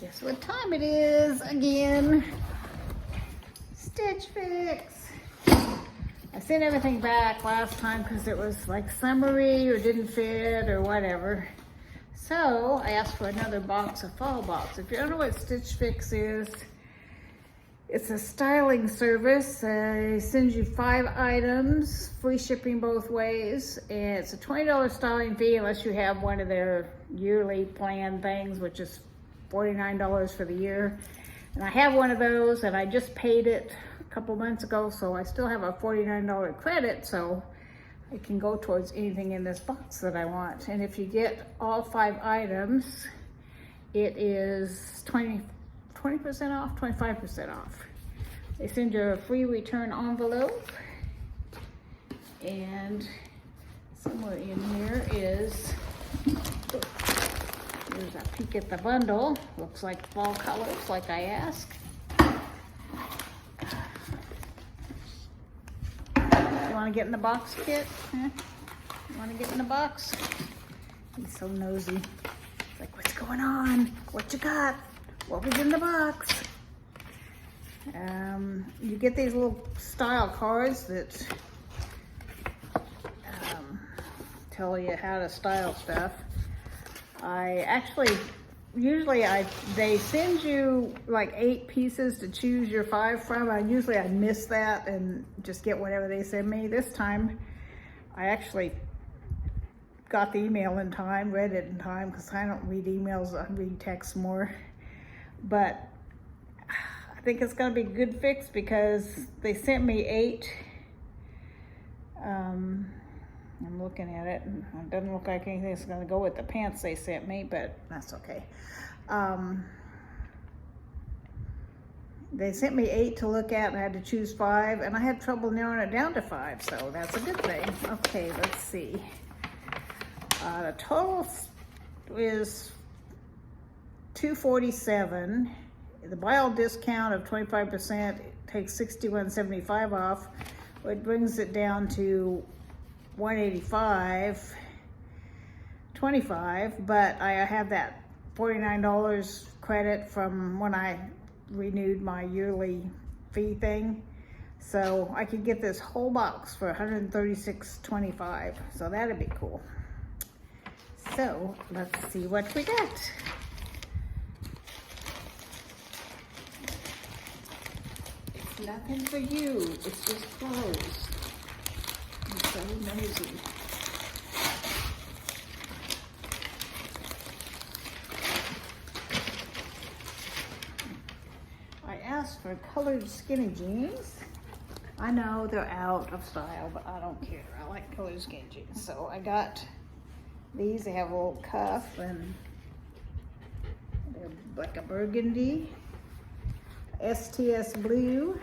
Guess what time it is again? Stitch Fix. I sent everything back last time because it was like summery or didn't fit or whatever. So I asked for another box, a fall box. If you don't know what Stitch Fix is, it's a styling service. It sends you 5 items, free shipping both ways. And it's a $20 styling fee unless you have one of their yearly plan things, which is $49 for the year. And I have one of those and I just paid it a couple months ago, so I still have a $49 credit, so it can go towards anything in this box that I want. And if you get all 5 items, it is 20% off, 25% off. They send you a free return envelope, and somewhere in here is, here's a peek at the bundle. Looks like fall colors, like I asked. You want to get in the box, Kit? Huh? You want to get in the box? He's so nosy. He's like, what's going on? What you got? What was in the box? You get these little style cards that tell you how to style stuff. They send you like 8 pieces to choose your 5 from. I miss that and just get whatever they send me. This time I actually got the email in time, read it in time, because I don't read emails, I read texts more. But I think it's gonna be a good fix because they sent me 8. I'm looking at it and it doesn't look like anything's gonna go with the pants they sent me, but that's okay. They sent me 8 to look at and I had to choose 5, and I had trouble narrowing it down to 5, so that's a good thing. Okay, let's see. The total is $247. The buy all discount of 25% takes $61.75 off, which brings it down to $185.25, but I have that $49 credit from when I renewed my yearly fee thing, so I could get this whole box for $136.25, so that'd be cool. So let's see what we got. It's nothing for you, it's just clothes. I'm so nosy. I asked for colored skinny jeans. I know they're out of style, but I don't care. I like colored skinny jeans. So I got these. They have a little cuff and they're like a burgundy. STS blue,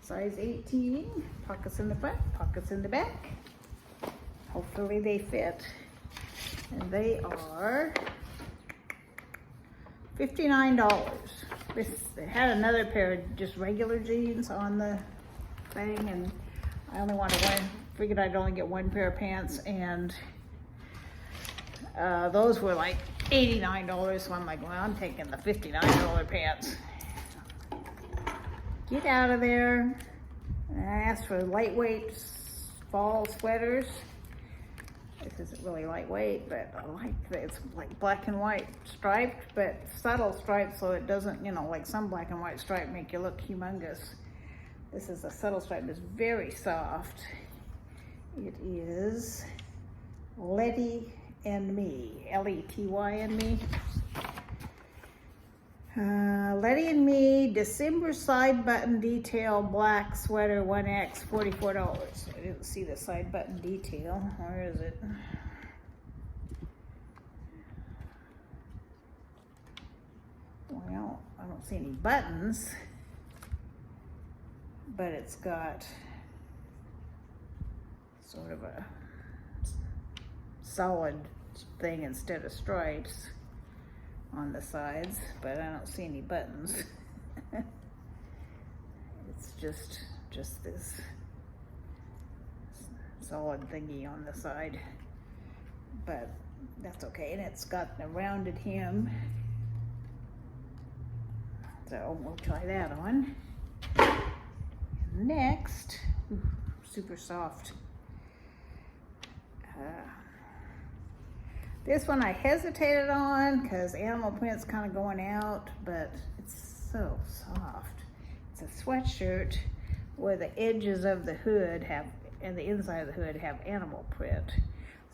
size 18, pockets in the front, pockets in the back. Hopefully they fit. And they are $59. They had another pair of just regular jeans on the thing, and I only wanted one, figured I'd only get 1 pair of pants, and those were like $89, so I'm like, well, I'm taking the $59 pants. Get out of there. And I asked for lightweight fall sweaters. This isn't really lightweight, but I like that it's like black and white striped, but subtle stripes, so it doesn't, like some black and white stripe make you look humongous. This is a subtle stripe. It's very soft. It is Letty and Me, L-E-T-Y and Me. Letty and Me December side button detail black sweater 1X, $44. I didn't see the side button detail. Where is it? Well, I don't see any buttons, but it's got sort of a solid thing instead of stripes on the sides, but I don't see any buttons. It's just this solid thingy on the side, but that's okay. And it's got a rounded hem So we'll try that on. Next, ooh, super soft. This one I hesitated on because animal print's kind of going out, but it's so soft. It's a sweatshirt where the edges of the hood have, and the inside of the hood have animal print.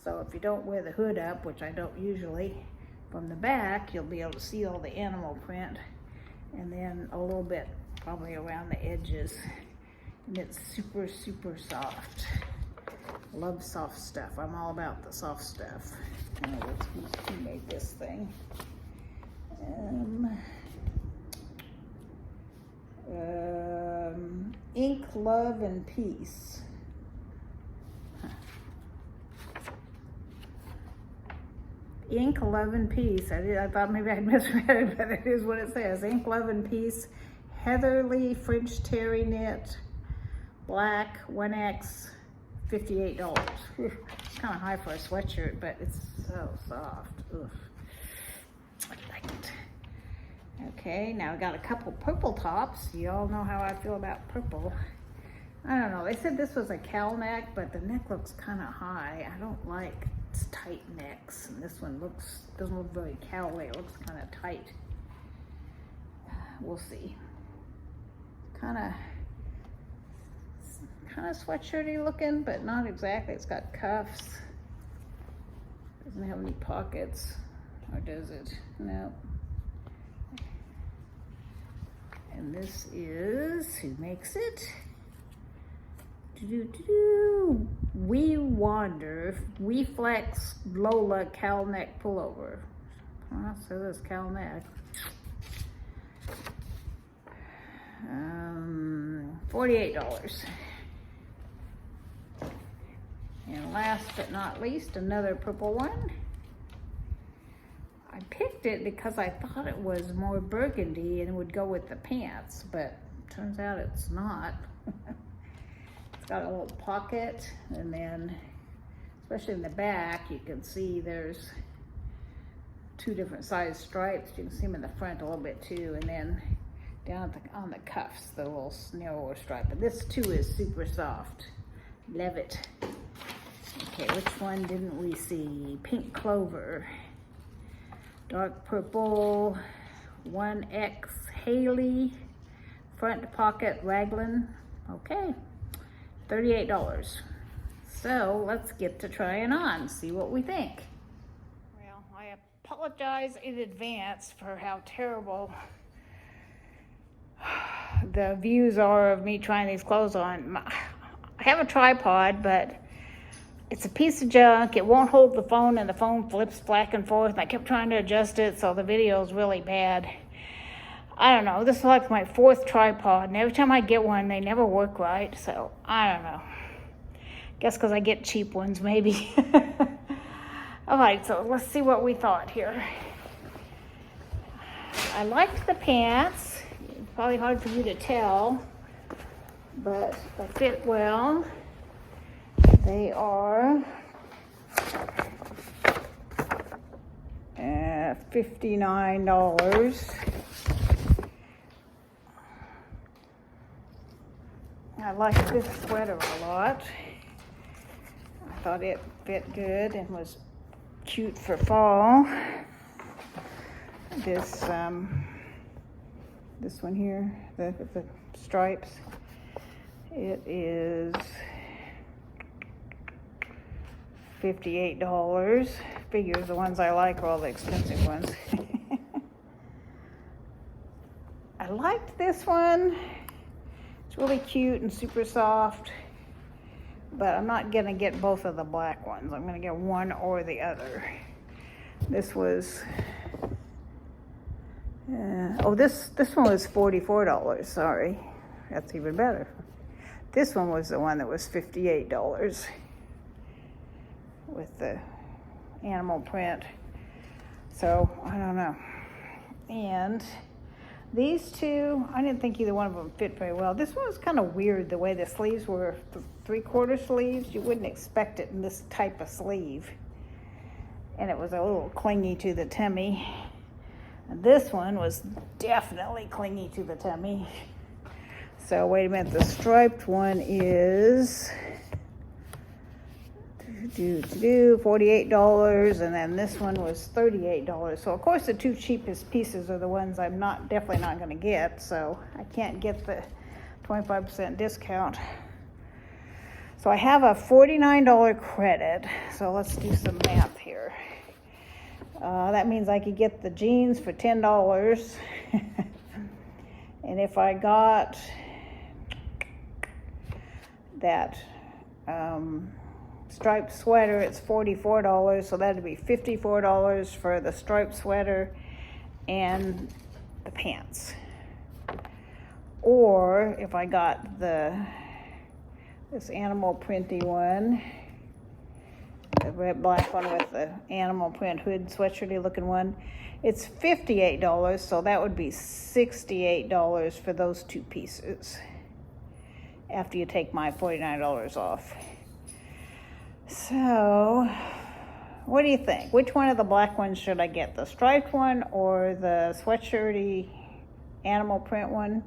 So if you don't wear the hood up, which I don't usually, from the back, you'll be able to see all the animal print, and then a little bit probably around the edges. And it's super, super soft. Love soft stuff. I'm all about the soft stuff. Who made this thing? Ink, Love, and Peace. Ink, Love, and Peace. I thought maybe I'd misread it, but it is what it says. Ink, Love, and Peace. Heatherly French Terry knit. Black 1X. $58. It's kind of high for a sweatshirt, but it's so soft. Ugh. I like it. Okay, now I got a couple purple tops. You all know how I feel about purple. I don't know. They said this was a cowl neck, but the neck looks kind of high. I don't like tight necks, and this one doesn't look very cowly. It looks kind of tight. We'll see. Kind of sweatshirty looking, but not exactly. It's got cuffs. Doesn't have any pockets, or does it? No. And this is, who makes it? We Wander, We Flex Lola cowl neck pullover. So this cowl neck. $48. And last but not least, another purple one. I picked it because I thought it was more burgundy and it would go with the pants, but turns out it's not. It's got a little pocket, and then, especially in the back, you can see there's two different size stripes. You can see them in the front a little bit too, and then down on the cuffs, the little narrower stripe. But this too is super soft. Love it. Okay, which one didn't we see? Pink Clover. Dark purple, 1X Haley, front pocket raglan. Okay, $38. So let's get to trying on, see what we think. Well, I apologize in advance for how terrible the views are of me trying these clothes on. I have a tripod, but it's a piece of junk. It won't hold the phone, and the phone flips back and forth. And I kept trying to adjust it, so the video is really bad. I don't know. This is like my fourth tripod, and every time I get one, they never work right. So I don't know. Guess because I get cheap ones, maybe. All right, so let's see what we thought here. I liked the pants. It's probably hard for you to tell, but they fit well. They are $59. I like this sweater a lot. I thought it fit good and was cute for fall. This one here, the stripes, it is $58. Figures the ones I like are all the expensive ones. I liked this one. It's really cute and super soft, but I'm not gonna get both of the black ones. I'm gonna get one or the other. This was, this one was $44, sorry. That's even better. This one was the one that was $58 with the animal print. So, I don't know. And these two, I didn't think either one of them fit very well. This one was kind of weird, the way the sleeves were 3/4 sleeves. You wouldn't expect it in this type of sleeve. And it was a little clingy to the tummy. And this one was definitely clingy to the tummy. So wait a minute, the striped one is $48, and then this one was $38. So of course the two cheapest pieces are the ones I'm definitely not going to get, so I can't get the 25% discount. So I have a $49 credit, so let's do some math here. That means I could get the jeans for $10. And if I got that striped sweater, it's $44, so that'd be $54 for the striped sweater and the pants. Or if I got this animal printy one, the red black one with the animal print hood sweatshirty looking one, it's $58, so that would be $68 for those two pieces after you take my $49 off. So what do you think? Which one of the black ones should I get? The striped one or the sweatshirty animal print one?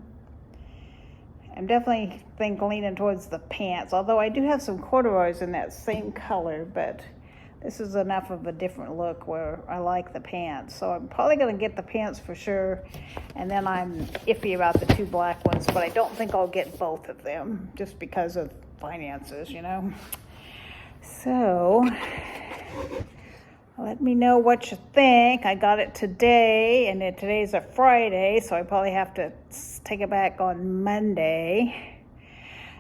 I'm definitely leaning towards the pants, although I do have some corduroys in that same color, but this is enough of a different look where I like the pants. So I'm probably going to get the pants for sure, and then I'm iffy about the two black ones, but I don't think I'll get both of them just because of finances, you know. So let me know what you think. I got it today, and today's a Friday, so I probably have to take it back on Monday.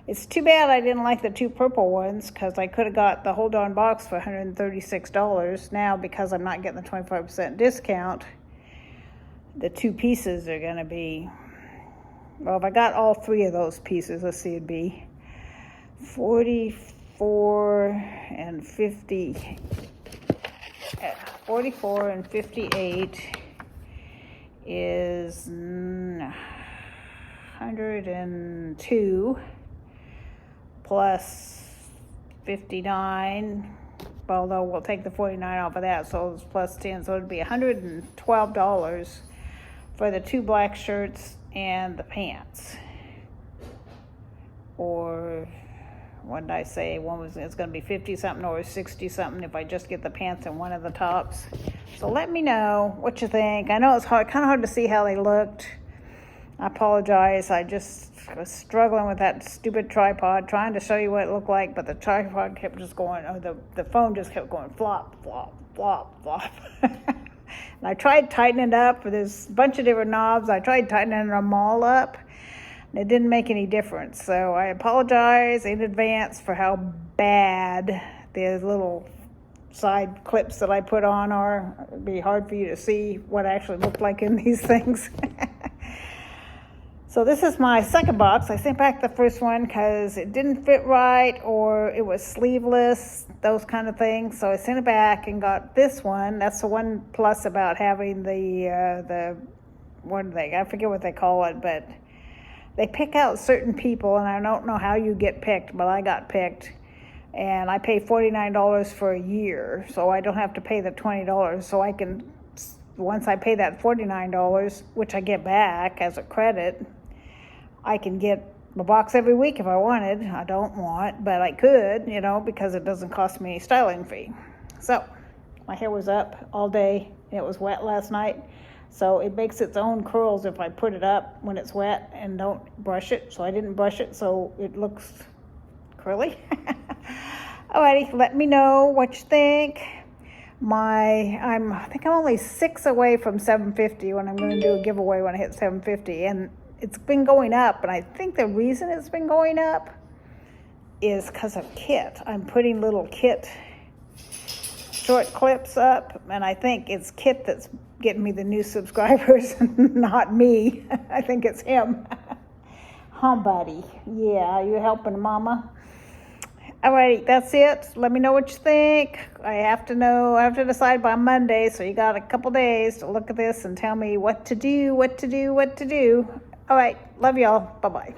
It's too bad I didn't like the two purple ones, because I could have got the whole darn box for $136. Now, because I'm not getting the 25% discount, the two pieces are going to be, well, if I got all three of those pieces, let's see, it'd be 44 and 50. 44 and 58 is 102 plus 59, although we'll take the 49 off of that, so it's plus 10, so it'd be $112 for the two black shirts and the pants. Or what did I say? It's going to be 50 something or 60 something if I just get the pants and one of the tops. So let me know what you think. I know it's kind of hard to see how they looked. I apologize. I just was struggling with that stupid tripod, trying to show you what it looked like, but the tripod kept just going, or the phone just kept going flop, flop, flop, flop. And I tried tightening it up. There's a bunch of different knobs. I tried tightening them all up. It didn't make any difference, so I apologize in advance for how bad the little side clips that I put on are. It'd be hard for you to see what I actually looked like in these things. So this is my second box. I sent back the first one because it didn't fit right, or it was sleeveless, those kind of things. So I sent it back and got this one. That's the one plus about having the what are they? I forget what they call it, but they pick out certain people, and I don't know how you get picked, but I got picked, and I pay $49 for a year, so I don't have to pay the $20. So I can, once I pay that $49, which I get back as a credit, I can get a box every week if I wanted. I don't want, but I could, you know, because it doesn't cost me any styling fee. So my hair was up all day, and it was wet last night. So it makes its own curls if I put it up when it's wet and don't brush it. So I didn't brush it, so it looks curly. Alrighty, let me know what you think. I think I'm only 6 away from 750 when I'm going to do a giveaway when I hit 750. And it's been going up, and I think the reason it's been going up is because of Kit. I'm putting little Kit short clips up, and I think it's Kit that's getting me the new subscribers, not me. I think it's him. Huh, buddy? Yeah, you helping mama? Alrighty, that's it. Let me know what you think. I have to decide by Monday, so you got a couple days to look at this and tell me what to do. Alright, love y'all. Bye-bye.